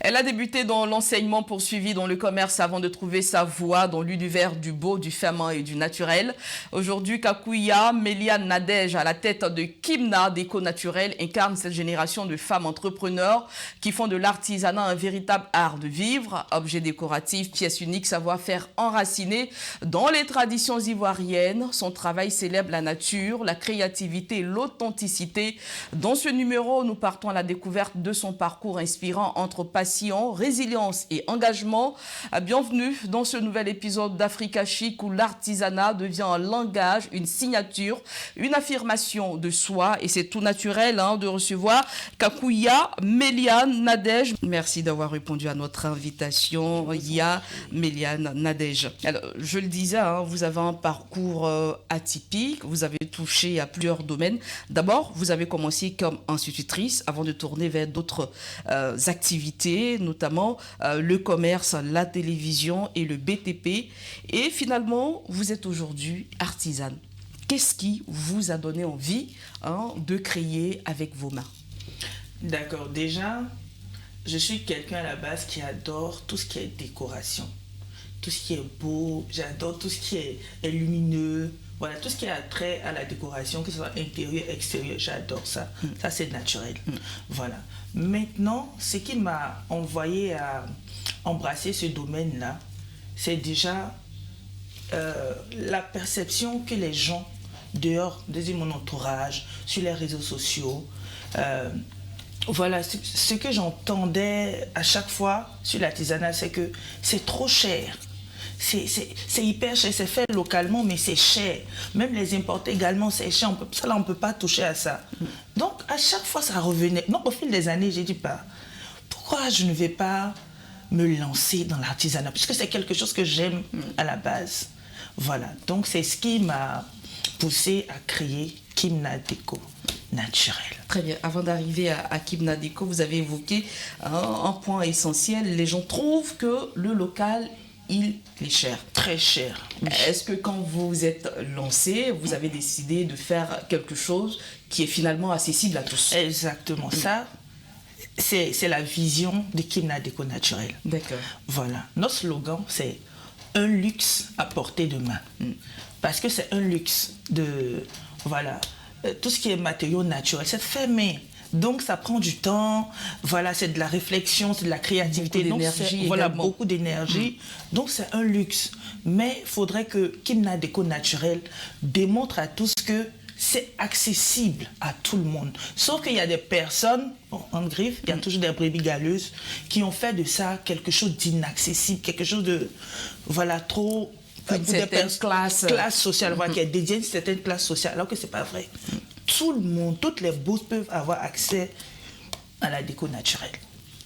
Elle a débuté dans l'enseignement, poursuivi dans le commerce avant de trouver sa voie dans l'univers du beau, du féminin et du naturel. Aujourd'hui, Kakuya Méliane Nadège, à la tête de Kimna Déco Naturel, incarne cette génération de femmes entrepreneurs qui font de l'artisanat un véritable art de vivre. Objets décoratifs, pièces uniques, savoir-faire enraciné dans les traditions ivoiriennes. Son travail célèbre la nature, la créativité et l'authenticité. Dans ce numéro, nous partons à la découverte de son parcours inspirant entre passion, résilience et engagement. Bienvenue dans ce nouvel épisode d'Africa Chic où l'artisanat devient un langage, une signature, une affirmation de soi. Et c'est tout naturel de recevoir Kakuya Méliane Nadège. Merci d'avoir répondu à notre invitation, Méliane Nadège. Alors, je le disais, vous avez un parcours atypique, vous avez touché à plusieurs domaines. D'abord, vous avez commencé comme institutrice avant de tourner vers d'autres activités, notamment le commerce, la télévision et le BTP. Et finalement, vous êtes aujourd'hui artisane. Qu'est-ce qui vous a donné envie de créer avec vos mains? D'accord, déjà, je suis quelqu'un à la base qui adore tout ce qui est décoration, tout ce qui est beau, j'adore tout ce qui est lumineux. Voilà, tout ce qui a trait à la décoration, que ce soit intérieur, extérieur, j'adore ça. Ça, c'est naturel. Voilà. Maintenant, ce qui m'a envoyé à embrasser ce domaine-là, c'est déjà la perception que les gens dehors, de mon entourage, sur les réseaux sociaux, voilà, ce que j'entendais à chaque fois sur l'artisanat, c'est que c'est trop cher. C'est hyper cher, c'est fait localement, mais c'est cher. Même les importer également, c'est cher. On ne peut pas toucher à ça. Donc, à chaque fois, ça revenait. Donc, au fil des années, j'ai dit, pourquoi je ne vais pas me lancer dans l'artisanat? Puisque c'est quelque chose que j'aime à la base. Voilà. Donc, c'est ce qui m'a poussé à créer Kimna Déco Naturel. Très bien. Avant d'arriver à Kimna Déco, vous avez évoqué un point essentiel. Les gens trouvent que le local, il est cher. Très cher. Oui. Est-ce que quand vous vous êtes lancé, vous avez décidé de faire quelque chose qui est finalement accessible à tous? Exactement. Ça, c'est la vision de Kimna Déco Naturel. D'accord. Voilà. Notre slogan, c'est un luxe à portée de main. Parce que c'est un luxe de... Voilà. Tout ce qui est matériaux naturels, c'est fait main. Donc ça prend du temps, voilà, c'est de la réflexion, c'est de la créativité, beaucoup d'énergie, voilà, beaucoup d'énergie. Donc c'est un luxe. Mais il faudrait que Kimna Déco Naturel démontre à tous que c'est accessible à tout le monde. Sauf qu'il y a des personnes, en griffe, il y a toujours des brebis galeuses qui ont fait de ça quelque chose d'inaccessible, quelque chose de, voilà, trop... classe sociale, voilà, qui est dédiée à une certaine classe sociale, alors que c'est pas vrai. Tout le monde, toutes les bourses peuvent avoir accès à la déco naturelle.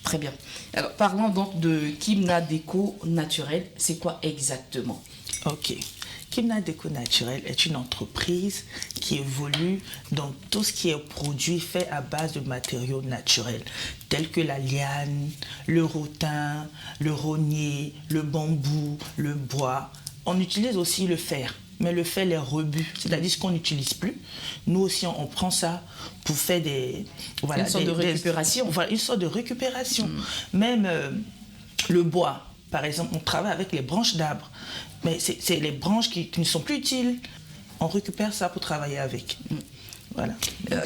Très bien. Alors, parlons donc de Kimna Déco Naturel. C'est quoi exactement? Ok. Kimna Déco Naturel est une entreprise qui évolue dans tout ce qui est produit fait à base de matériaux naturels, tels que la liane, le rotin, le rognier, le bambou, le bois. On utilise aussi le fer. Mais le fer, les rebuts, c'est-à-dire ce qu'on n'utilise plus. Nous aussi, on prend ça pour faire des... Voilà, une sorte de récupération. Voilà, une sorte de récupération. Même le bois, par exemple, on travaille avec les branches d'arbres. Mais c'est les branches qui ne sont plus utiles. On récupère ça pour travailler avec. Voilà.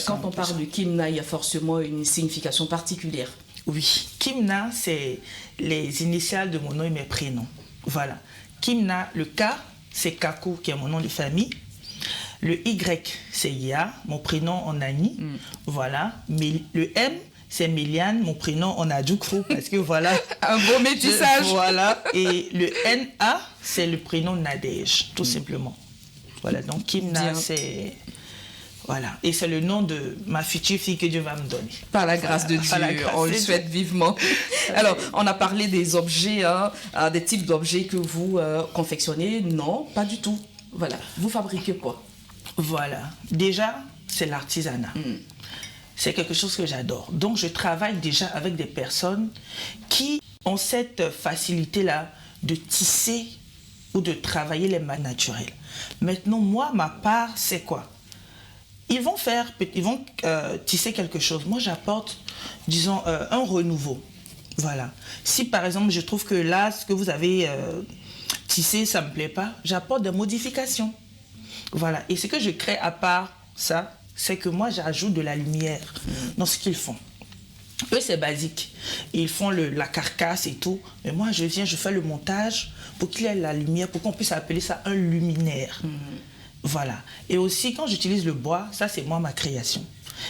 Quand on parle de Kimna, il y a forcément une signification particulière. Oui. Kimna, c'est les initiales de mon nom et mes prénoms. Voilà. Kimna, le K, c'est Kaku, qui est mon nom de famille. Le Y, c'est Ya, mon prénom en Ani. Voilà. Mais le M, c'est Méliane, mon prénom en Adjoukro, parce que voilà. Un beau métissage. Voilà. Et le NA, c'est le prénom Nadège, tout simplement. Voilà. Donc, Kimna, c'est... Voilà. Et c'est le nom de ma future fille que Dieu va me donner. Par la grâce de Dieu, on le souhaite vivement. Alors, on a parlé des objets, des types d'objets que vous confectionnez. Non, pas du tout. Voilà. Vous fabriquez quoi? Voilà. Déjà, c'est l'artisanat. C'est quelque chose que j'adore. Donc, je travaille déjà avec des personnes qui ont cette facilité-là de tisser ou de travailler les matériaux naturels. Maintenant, moi, ma part, c'est quoi? Ils vont tisser quelque chose. Moi, j'apporte, disons, un renouveau. Voilà. Si par exemple je trouve que là, ce que vous avez tissé, ça ne me plaît pas, j'apporte des modifications. Voilà. Et ce que je crée à part ça, c'est que moi j'ajoute de la lumière dans ce qu'ils font. Eux, c'est basique. Ils font la carcasse et tout. Mais moi, je viens, je fais le montage pour qu'il y ait la lumière, pour qu'on puisse appeler ça un luminaire. Voilà. Et aussi, quand j'utilise le bois, ça, c'est moi, ma création.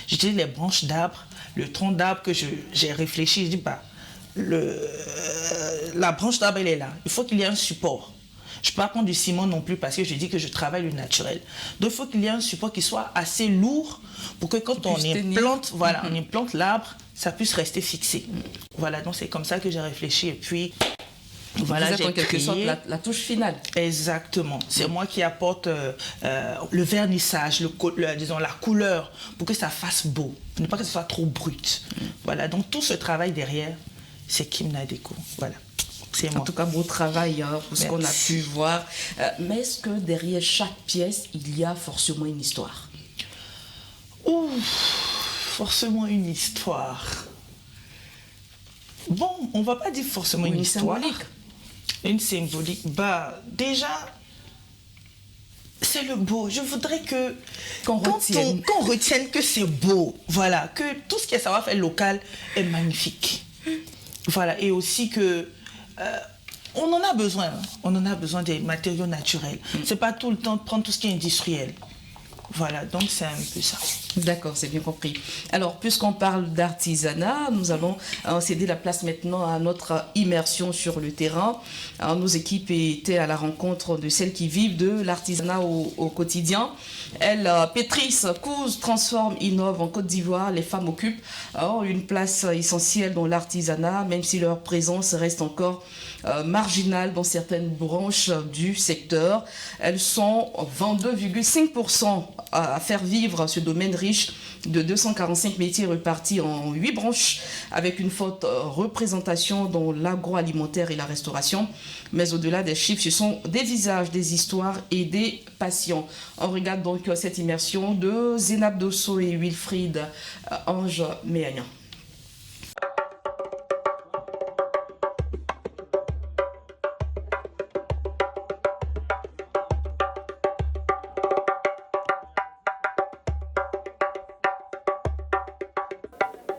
J'utilise les branches d'arbres, le tronc d'arbre que j'ai réfléchi. Je dis, bah, la branche d'arbre, elle est là. Il faut qu'il y ait un support. Je ne peux pas prendre du ciment non plus parce que je dis que je travaille le naturel. Donc, il faut qu'il y ait un support qui soit assez lourd pour que quand on implante, voilà, on implante l'arbre, ça puisse rester fixé. Voilà, donc c'est comme ça que j'ai réfléchi. Et puis, voilà, j'ai en quelque sorte la touche finale. Exactement. C'est moi qui apporte le vernissage, disons, la couleur pour que ça fasse beau. Ne pas que ce soit trop brut. Voilà, donc tout ce travail derrière, c'est Kimna Déco. Voilà. En tout cas, beau travail pour ce qu'on a pu voir. Mais est-ce que derrière chaque pièce, il y a forcément une histoire? Ouh, forcément une histoire. Bon, on ne va pas dire forcément une histoire. Symbolique. Une symbolique. Bah, déjà, c'est le beau. Je voudrais que qu'on retienne que c'est beau. Voilà, que tout ce qui est savoir-faire local est magnifique. Voilà, et aussi que on en a besoin. On en a besoin des matériaux naturels. C'est pas tout le temps de prendre tout ce qui est industriel. Voilà, donc c'est un peu ça. D'accord, c'est bien compris. Alors, puisqu'on parle d'artisanat, nous allons céder la place maintenant à notre immersion sur le terrain. Alors, nos équipes étaient à la rencontre de celles qui vivent de l'artisanat au quotidien. Elles pétrissent, cousent, transforment, innovent. En Côte d'Ivoire, les femmes occupent une place essentielle dans l'artisanat, même si leur présence reste encore marginale dans certaines branches du secteur. Elles sont 22,5% à faire vivre ce domaine riche de 245 métiers répartis en 8 branches avec une forte représentation dans l'agroalimentaire et la restauration. Mais au-delà des chiffres, ce sont des visages, des histoires et des passions. On regarde donc cette immersion de Zénab Dosso et Wilfried Ange Méagnan.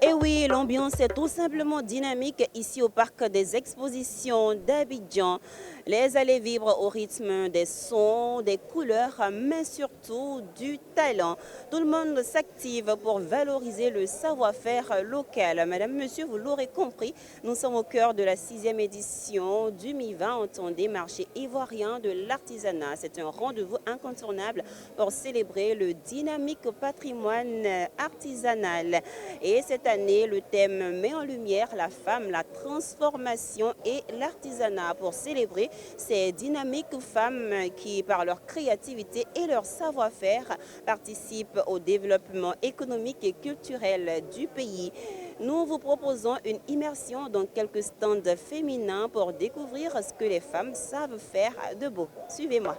Et oui, l'ambiance est tout simplement dynamique ici au parc des expositions d'Abidjan. Les allées vibrent au rythme des sons, des couleurs, mais surtout du talent. Tout le monde s'active pour valoriser le savoir-faire local. Madame, monsieur, vous l'aurez compris, nous sommes au cœur de la 6e édition du MIVA, entendez, marché ivoirien de l'artisanat. C'est un rendez-vous incontournable pour célébrer le dynamique patrimoine artisanal. Et cette année, le thème met en lumière la femme, la transformation et l'artisanat pour célébrer ces dynamiques femmes qui, par leur créativité et leur savoir-faire, participent au développement économique et culturel du pays. Nous vous proposons une immersion dans quelques stands féminins pour découvrir ce que les femmes savent faire de beau. Suivez-moi.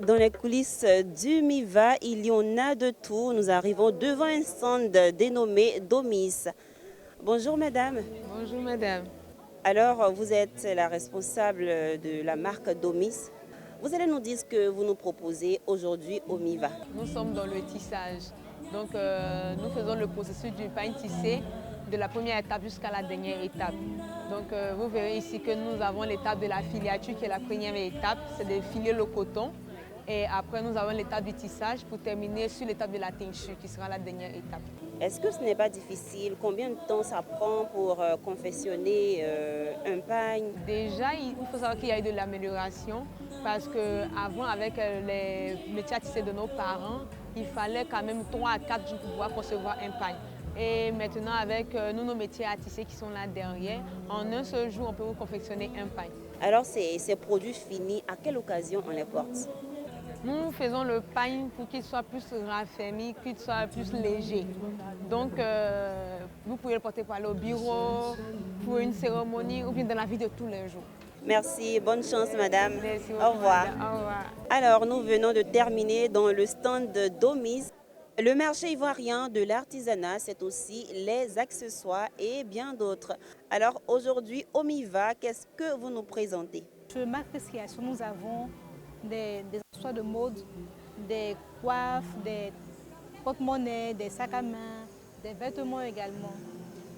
Dans les coulisses du MIVA, il y en a de tout. Nous arrivons devant un stand dénommé Domis. Bonjour madame. Bonjour madame. Alors, vous êtes la responsable de la marque Domis. Vous allez nous dire ce que vous nous proposez aujourd'hui au MIVA. Nous sommes dans le tissage. Donc, nous faisons le processus du pain tissé de la première étape jusqu'à la dernière étape. Donc, vous verrez ici que nous avons l'étape de la filiature qui est la première étape, c'est de filer le coton. Et après, nous avons l'étape du tissage pour terminer sur l'étape de la teinture qui sera la dernière étape. Est-ce que ce n'est pas difficile? Combien de temps ça prend pour confectionner un pagne? Déjà, il faut savoir qu'il y a eu de l'amélioration parce qu'avant, avec les métiers à tisser de nos parents, il fallait quand même 3 à 4 jours pour pouvoir concevoir un pagne. Et maintenant, avec nos métiers à tisser qui sont là derrière, en un seul jour, on peut vous confectionner un pagne. Alors, ces produits finis, à quelle occasion on les porte? Nous faisons le pagne pour qu'il soit plus raffermi, qu'il soit plus léger. Donc, vous pouvez le porter pour aller au bureau, pour une cérémonie ou bien dans la vie de tous les jours. Merci, bonne chance madame. Merci beaucoup, Au revoir. madame. Au revoir. Alors, nous venons de terminer dans le stand d'Omis. Le marché ivoirien de l'artisanat, c'est aussi les accessoires et bien d'autres. Alors aujourd'hui, Omiva, qu'est-ce que vous nous présentez? Sur Marquez Création, nous avons des accessoires de mode, des coiffes, des porte-monnaies, des sacs à main, des vêtements également.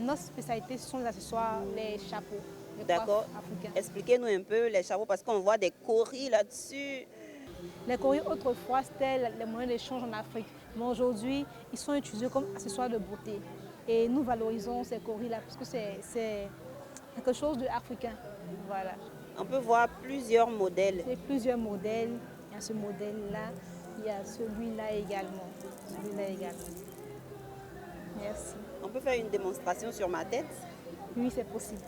Notre spécialité, ce sont les accessoires, les chapeaux, les D'accord. coiffes africains. Expliquez-nous un peu les chapeaux parce qu'on voit des coris là-dessus. Les coris, autrefois, c'était les moyens d'échange en Afrique. Mais aujourd'hui, ils sont utilisés comme accessoires de beauté. Et nous valorisons ces coris-là parce que c'est quelque chose d'africain. Voilà. On peut voir plusieurs modèles. Il y a plusieurs modèles. Il y a ce modèle-là. Il y a celui-là également. Celui-là également. Merci. On peut faire une démonstration sur ma tête. Oui, c'est possible.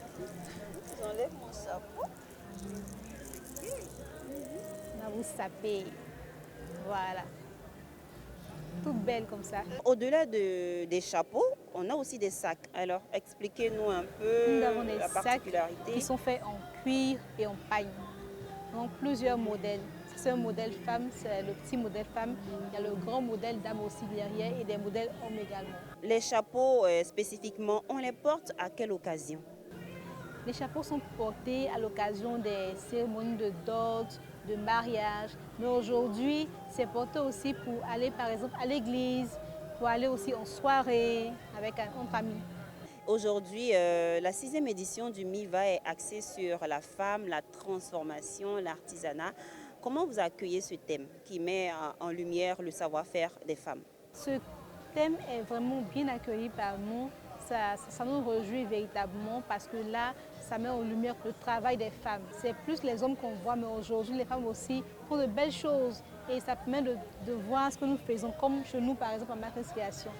J'enlève mon chapeau. On va vous saper. Voilà. Toute belle comme ça. Au-delà des chapeaux, on a aussi des sacs. Alors, expliquez-nous un peu Nous avons des la sacs particularité. qui sont faits en cuir et en paille. Donc plusieurs modèles. C'est un modèle femme, c'est le petit modèle femme. Il y a le grand modèle dame aussi derrière et des modèles hommes également. Les chapeaux, spécifiquement, on les porte à quelle occasion? Les chapeaux sont portés à l'occasion des cérémonies de dot, de mariage. Mais aujourd'hui, c'est porté aussi pour aller par exemple à l'église, pour aller aussi en soirée avec entre amis. Aujourd'hui, la 6e édition du MIVA est axée sur la femme, la transformation, l'artisanat. Comment vous accueillez ce thème qui met en lumière le savoir-faire des femmes? Ce thème est vraiment bien accueilli par nous. Ça nous réjouit véritablement parce que là, ça met en lumière le travail des femmes. C'est plus les hommes qu'on voit, mais aujourd'hui, les femmes aussi font de belles choses. Et ça permet de voir ce que nous faisons, comme chez nous, par exemple, en Marquez Création.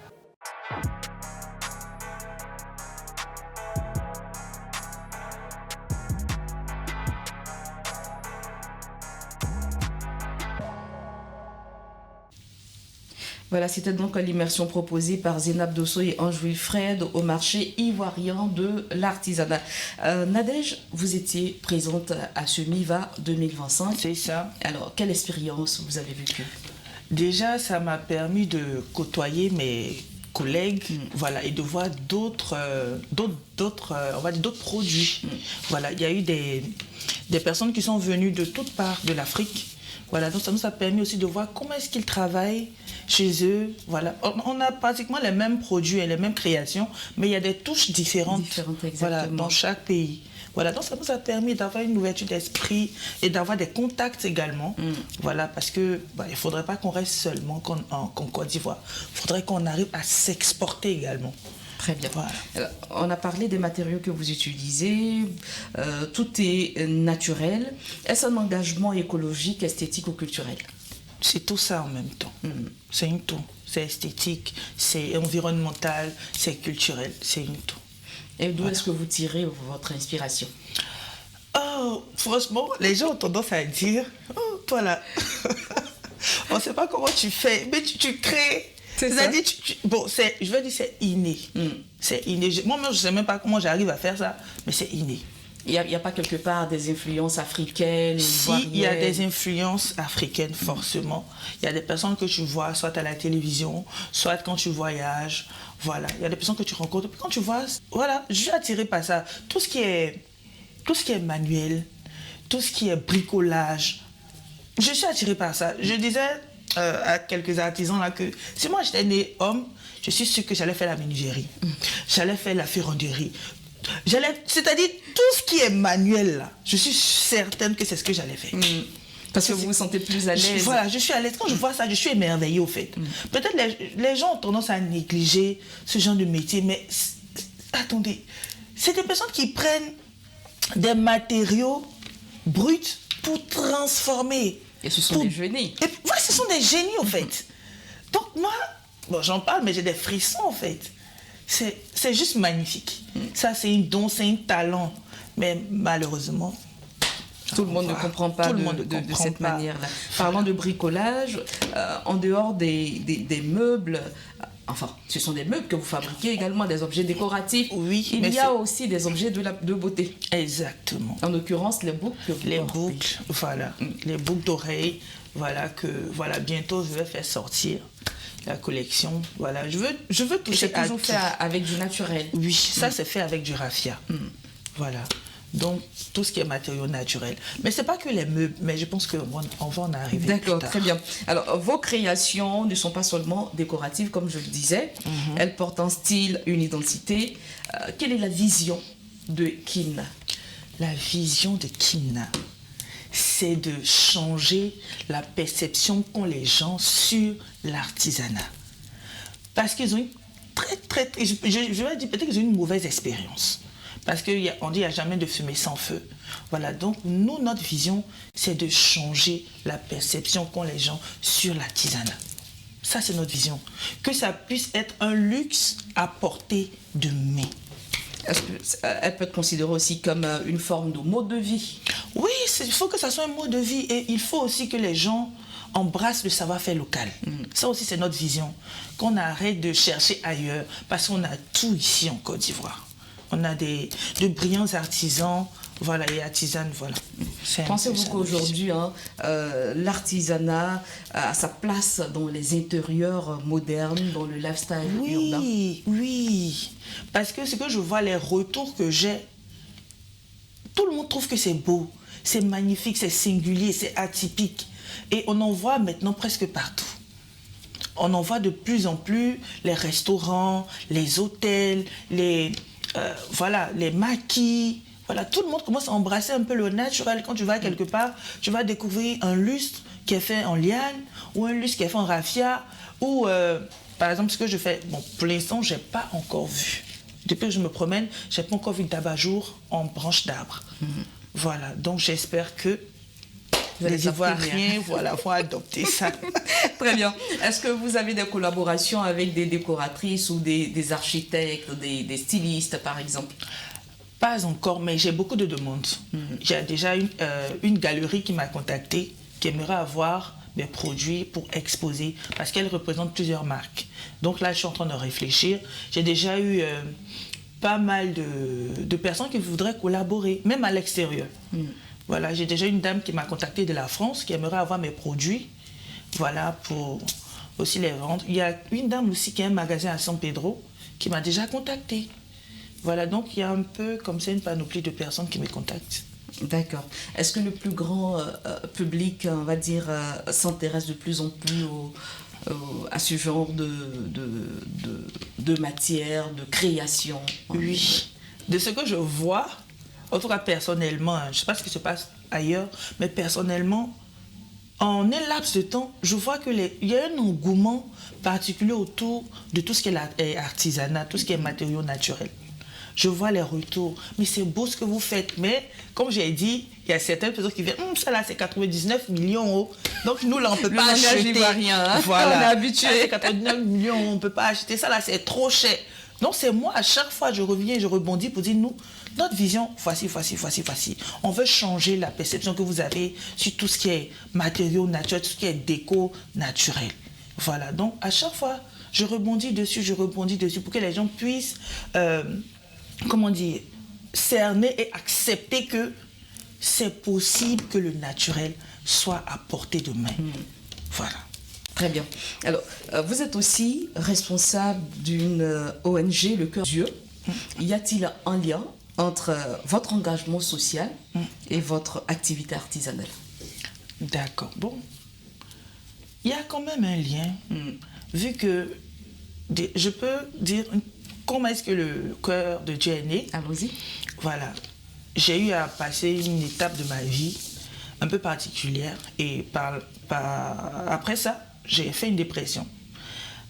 Voilà, c'était donc l'immersion proposée par Zénab Dosso et Ange Wilfred au marché ivoirien de l'artisanat. Nadège, vous étiez présente à ce MIVA 2025. C'est ça. Alors, quelle expérience vous avez vécue? Déjà, ça m'a permis de côtoyer mes collègues, voilà, et de voir d'autres on va dire d'autres produits. Voilà, il y a eu des personnes qui sont venues de toutes parts de l'Afrique. Voilà, donc ça nous a permis aussi de voir comment est-ce qu'ils travaillent chez eux. Voilà, on a pratiquement les mêmes produits et les mêmes créations, mais il y a des touches différentes, voilà, dans chaque pays. Voilà, donc ça nous a permis d'avoir une ouverture d'esprit et d'avoir des contacts également. Voilà, parce que il ne faudrait pas qu'on reste seulement en Côte d'Ivoire. Il faudrait qu'on arrive à s'exporter également. Très bien. Voilà. Alors, on a parlé des matériaux que vous utilisez, tout est naturel. Est-ce un engagement écologique, esthétique ou culturel? C'est tout ça en même temps. C'est une tout. C'est esthétique, c'est environnemental, c'est culturel, c'est une tout. Et d'où est-ce que vous tirez votre inspiration? Oh, franchement, les gens ont tendance à dire, oh, toi là, on ne sait pas comment tu fais, mais tu crées. C'est-à-dire, bon, je veux dire, c'est inné. C'est inné. Moi-même, je ne sais même pas comment j'arrive à faire ça, mais c'est inné. Il n'y a pas quelque part des influences africaines? Si, il y a des influences africaines, forcément. Il y a des personnes que tu vois, soit à la télévision, soit quand tu voyages. Voilà, il y a des personnes que tu rencontres. Puis quand tu vois, voilà, je suis attirée par ça. Tout ce qui est manuel, tout ce qui est bricolage, je suis attirée par ça. Je disais à quelques artisans là que si moi j'étais né homme, je suis sûre que j'allais faire la menuiserie, j'allais faire la ferronnerie. C'est-à-dire tout ce qui est manuel là, je suis certaine que c'est ce que j'allais faire. Parce que vous vous sentez plus à l'aise. Voilà, je suis à l'aise. Quand je vois ça, je suis émerveillée au fait. Peut-être les gens ont tendance à négliger ce genre de métier, mais attendez, c'est des personnes qui prennent des matériaux bruts pour transformer. Et ce sont des génies. Et voilà, ce sont des génies au fait. Donc moi, bon, j'en parle, mais j'ai des frissons en fait. C'est juste magnifique. Ça, c'est un don, c'est un talent. Mais malheureusement, tout le monde ne comprend pas de cette manière-là. Parlant de bricolage, en dehors des meubles, enfin, ce sont des meubles que vous fabriquez également, des objets décoratifs. Oui, il y a aussi des objets de beauté. Exactement. En l'occurrence, les boucles que vous Les portez. boucles, voilà. Les boucles d'oreilles, voilà, bientôt je vais faire sortir la collection. Voilà, je veux Et toucher c'est à toujours tout. fait avec du naturel. Oui, ça c'est fait avec du raffia. Voilà. Donc, tout ce qui est matériaux naturels. Mais ce n'est pas que les meubles, mais je pense qu'on va en arriver. D'accord, plus tard. très bien. Alors, vos créations ne sont pas seulement décoratives, comme je le disais. Elles portent un style, une identité. Quelle est la vision de Kimna? La vision de Kimna, c'est de changer la perception qu'ont les gens sur l'artisanat. Parce qu'ils ont une je vais dire peut-être qu'ils ont une mauvaise expérience. Parce qu'on dit qu'il n'y a jamais de fumée sans feu. Voilà, donc nous, notre vision, c'est de changer la perception qu'ont les gens sur l'artisanat. Ça, c'est notre vision. Que ça puisse être un luxe à portée de main. Est-ce qu'elle peut être considérée aussi comme une forme de mode de vie? Oui, il faut que ça soit un mode de vie. Et il faut aussi que les gens embrassent le savoir-faire local. Ça aussi, c'est notre vision. Qu'on arrête de chercher ailleurs, parce qu'on a tout ici en Côte d'Ivoire. On a de brillants artisans, voilà, et artisanes, voilà. Pensez-vous qu'aujourd'hui, l'artisanat a sa place dans les intérieurs modernes, dans le lifestyle urbain? Oui. Parce que ce que je vois, les retours que j'ai, tout le monde trouve que c'est beau, c'est magnifique, c'est singulier, c'est atypique. Et on en voit maintenant presque partout. On en voit de plus en plus les restaurants, les hôtels, les maquis. Voilà, tout le monde commence à embrasser un peu le naturel. Quand tu vas quelque part, tu vas découvrir un lustre qui est fait en liane ou un lustre qui est fait en raffia. Ou, par exemple, ce que je fais, bon, pour l'instant, je n'ai pas encore vu. Depuis que je me promène, je n'ai pas encore vu d'abat-jour en branche d'arbre. Voilà, donc j'espère que les Ivoiriens vont adopter ça. Très bien. Est-ce que vous avez des collaborations avec des décoratrices ou des architectes, des stylistes, par exemple? Pas encore, mais j'ai beaucoup de demandes. J'ai déjà une galerie qui m'a contactée, qui aimerait avoir mes produits pour exposer, parce qu'elle représente plusieurs marques. Donc là, je suis en train de réfléchir. J'ai déjà eu pas mal de personnes qui voudraient collaborer, même à l'extérieur. Voilà, j'ai déjà une dame qui m'a contactée de la France, qui aimerait avoir mes produits, voilà, pour aussi les vendre. Il y a une dame aussi qui a un magasin à San Pedro, qui m'a déjà contactée. Voilà, donc il y a un peu comme ça une panoplie de personnes qui me contactent. D'accord. Est-ce que le plus grand public, on va dire, s'intéresse de plus en plus à ce genre de matière, de création? Oui. De ce que je vois, en tout cas personnellement, je ne sais pas ce qui se passe ailleurs, mais personnellement, en un laps de temps, je vois qu'il y a un engouement particulier autour de tout ce qui est artisanat, tout ce qui est matériaux naturels. Je vois les retours, mais c'est beau ce que vous faites. Mais comme j'ai dit, il y a certaines personnes qui viennent, ça là c'est 99 millions, donc nous là on ne peut pas acheter. Ivoirien, voilà. On est habitué. C'est 99 millions, on ne peut pas acheter, ça là c'est trop cher. Donc c'est moi, à chaque fois je reviens, je rebondis pour dire, nous, notre vision, voici. On veut changer la perception que vous avez sur tout ce qui est matériaux naturels, tout ce qui est déco naturel. Voilà, donc à chaque fois, je rebondis dessus pour que les gens puissent, cerner et accepter que c'est possible que le naturel soit à portée de main. Voilà. Très bien. Alors, vous êtes aussi responsable d'une ONG, Le Cœur de Dieu. Y a-t-il un lien entre votre engagement social et votre activité artisanale? D'accord. Bon, il y a quand même un lien, vu que je peux dire comment est-ce que le Cœur de Dieu est né. Allons-y. Voilà. J'ai eu à passer une étape de ma vie un peu particulière et après ça, j'ai fait une dépression.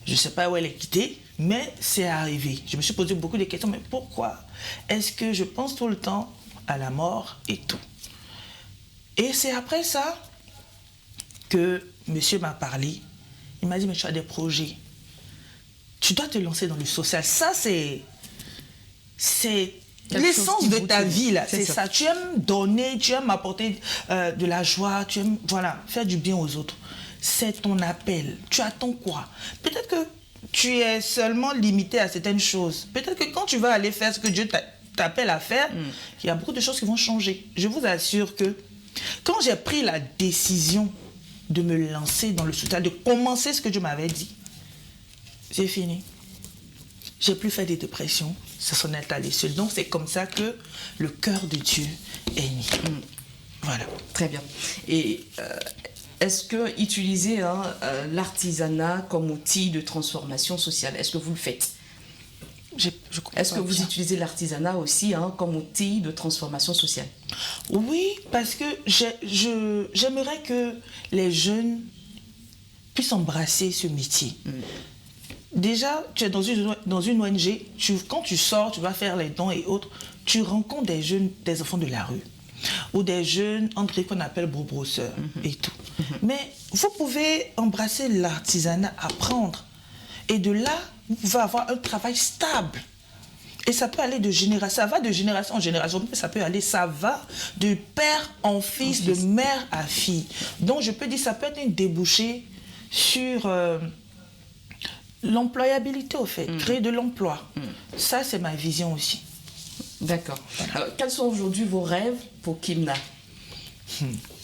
Je ne sais pas où elle est quittée, mais c'est arrivé. Je me suis posé beaucoup de questions, mais pourquoi est-ce que je pense tout le temps à la mort et tout? Et c'est après ça que monsieur m'a parlé. Il m'a dit, mais tu as des projets. Tu dois te lancer dans le social. Ça, c'est l'essence de ta vie, là. C'est ça. Tu aimes donner, tu aimes apporter de la joie, tu aimes faire du bien aux autres. C'est ton appel. Tu attends quoi? Peut-être que tu es seulement limité à certaines choses. Peut-être que quand tu vas aller faire ce que Dieu t'appelle à faire, il y a beaucoup de choses qui vont changer. Je vous assure que quand j'ai pris la décision de me lancer dans le social, de commencer ce que Dieu m'avait dit, c'est fini. J'ai plus fait des dépressions, ça s'en est allé seul. Donc c'est comme ça que le cœur de Dieu est né. Voilà. Très bien. Et est-ce que utiliser l'artisanat comme outil de transformation sociale, est-ce que vous le faites? Est-ce que vous utilisez l'artisanat aussi comme outil de transformation sociale? Oui, parce que j'aimerais que les jeunes puissent embrasser ce métier. Déjà, tu es dans une ONG, quand tu sors, tu vas faire les dons et autres, tu rencontres des jeunes, des enfants de la rue, ou des jeunes, qu'on appelle bro-brosseurs et tout. Mais vous pouvez embrasser l'artisanat, apprendre. Et de là, vous pouvez avoir un travail stable. Et ça peut aller de génération, ça va de génération en génération, mais ça va de père en fils, de mère à fille. Donc je peux dire, ça peut être une débouchée sur l'employabilité au fait, créer de l'emploi. Ça, c'est ma vision aussi. D'accord. Voilà. Alors, quels sont aujourd'hui vos rêves pour Kimna?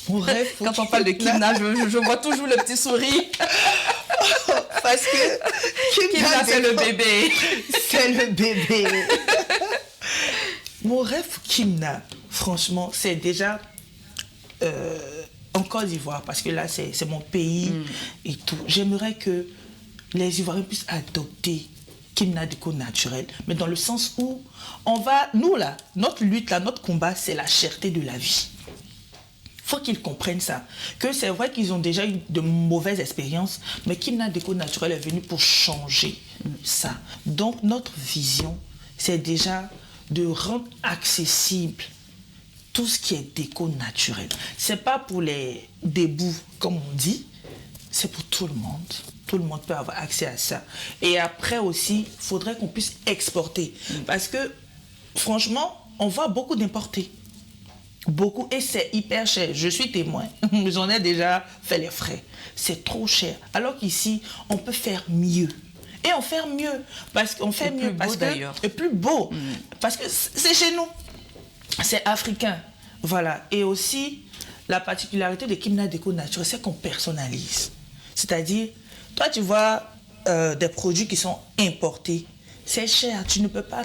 Mon rêve pour Quand on parle de Kimna, je vois toujours le petit sourire. Parce que Kimna, c'est le bébé. C'est le bébé. Mon rêve pour Kimna, franchement, c'est déjà en Côte d'Ivoire, parce que là, c'est mon pays et tout. J'aimerais que les Ivoiriens puissent adopter Kimna Déco naturel, mais dans le sens où nous là, notre lutte là, notre combat, c'est la cherté de la vie. Il faut qu'ils comprennent ça, que c'est vrai qu'ils ont déjà eu de mauvaises expériences, mais Kimna Déco naturel est venu pour changer ça. Donc notre vision, c'est déjà de rendre accessible tout ce qui est déco naturel. C'est pas pour les débouts, comme on dit, c'est pour tout le monde. Tout le monde peut avoir accès à ça. Et après aussi, il faudrait qu'on puisse exporter. Parce que, franchement, on voit beaucoup d'importés. Beaucoup. Et c'est hyper cher. Je suis témoin. J'en ai déjà fait les frais. C'est trop cher. Alors qu'ici, on peut faire mieux. Et on fait mieux. Parce qu'on fait mieux. Parce que, et plus beau. Parce que c'est chez nous. C'est africain. Voilà. Et aussi, la particularité de Kimna Déco Naturel, c'est qu'on personnalise. C'est-à-dire, toi, tu vois des produits qui sont importés. C'est cher. Tu ne peux pas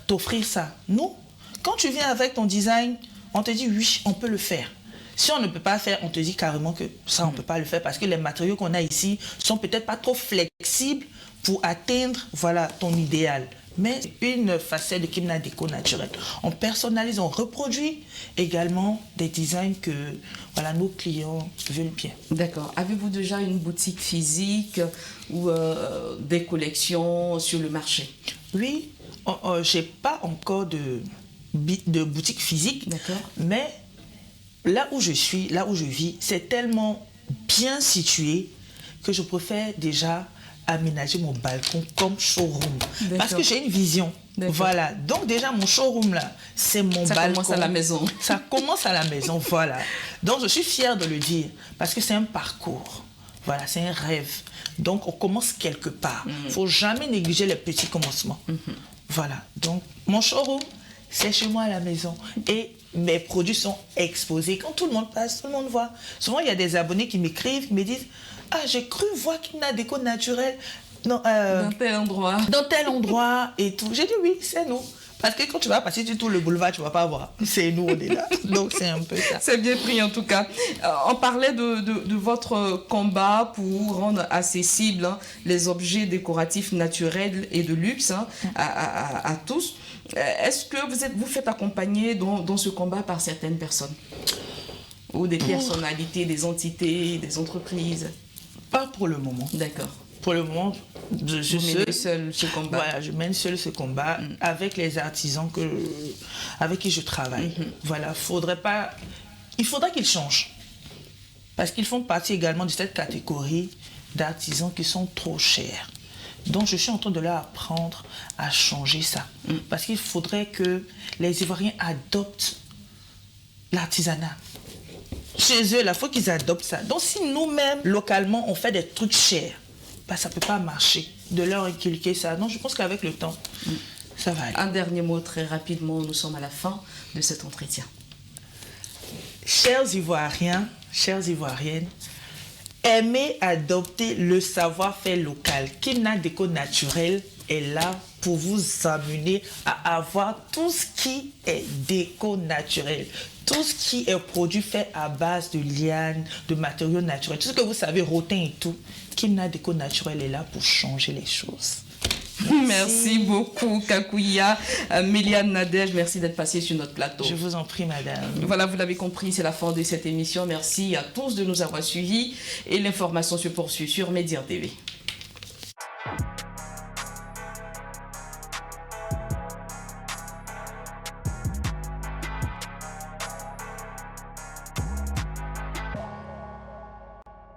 t'offrir ça. Nous, quand tu viens avec ton design, on te dit oui, on peut le faire. Si on ne peut pas faire, on te dit carrément que ça, on ne peut pas le faire parce que les matériaux qu'on a ici sont peut-être pas trop flexibles pour atteindre, voilà, ton idéal. Mais une facette de Kimna Déco naturel. On personnalise, on reproduit également des designs que voilà, nos clients veulent bien. D'accord. Avez-vous déjà une boutique physique ou des collections sur le marché? Oui, je n'ai pas encore de boutique physique, mais là où je suis, là où je vis, c'est tellement bien situé que je préfère déjà aménager mon balcon comme showroom. Parce que j'ai une vision. Voilà. Donc déjà, mon showroom là, c'est mon balcon. Ça commence à la maison. Ça commence à la maison, voilà. Donc je suis fière de le dire parce que c'est un parcours. Voilà, c'est un rêve. Donc on commence quelque part. Il ne faut jamais négliger les petits commencements. Voilà. Donc mon showroom, c'est chez moi à la maison. Et mes produits sont exposés. Quand tout le monde passe, tout le monde voit. Souvent, il y a des abonnés qui m'écrivent, qui me disent « Ah, j'ai cru voir Kimna Déco naturel dans tel endroit. » Dans tel endroit et tout. J'ai dit « Oui, c'est nous. » Parce que quand tu vas passer sur tout le boulevard, tu ne vas pas voir. C'est nous, on est là. Donc, c'est un peu ça. C'est bien pris, en tout cas. On parlait de votre combat pour rendre accessibles les objets décoratifs naturels et de luxe à tous. Est-ce que vous faites accompagner dans ce combat par certaines personnes? Ou des personnalités, des entités, des entreprises? Pas pour le moment. D'accord. Pour le moment, je mène seul ce combat. Voilà, je mène seul ce combat avec les artisans avec qui je travaille. Voilà, il faudrait qu'ils changent. Parce qu'ils font partie également de cette catégorie d'artisans qui sont trop chers. Donc je suis en train de leur apprendre à changer ça. Parce qu'il faudrait que les Ivoiriens adoptent l'artisanat. Chez eux, il faut qu'ils adoptent ça. Donc si nous-mêmes, localement, on fait des trucs chers, ça peut pas marcher. De leur inculquer ça. Non, je pense qu'avec le temps, ça va aller. Un dernier mot très rapidement, nous sommes à la fin de cet entretien. Chers Ivoiriens, chères Ivoiriennes, aimez adopter le savoir-faire local. Kimna Déco Naturel est là pour vous amener à avoir tout ce qui est déco naturel, tout ce qui est produit fait à base de lianes, de matériaux naturels, tout ce que vous savez, rotin et tout. Kimna Déco Naturel est là pour changer les choses. Merci beaucoup, Kakouya. Méliane Nadège, merci d'être passée sur notre plateau. Je vous en prie, madame. Voilà, vous l'avez compris, c'est la fin de cette émission. Merci à tous de nous avoir suivis et l'information se poursuit sur Média TV.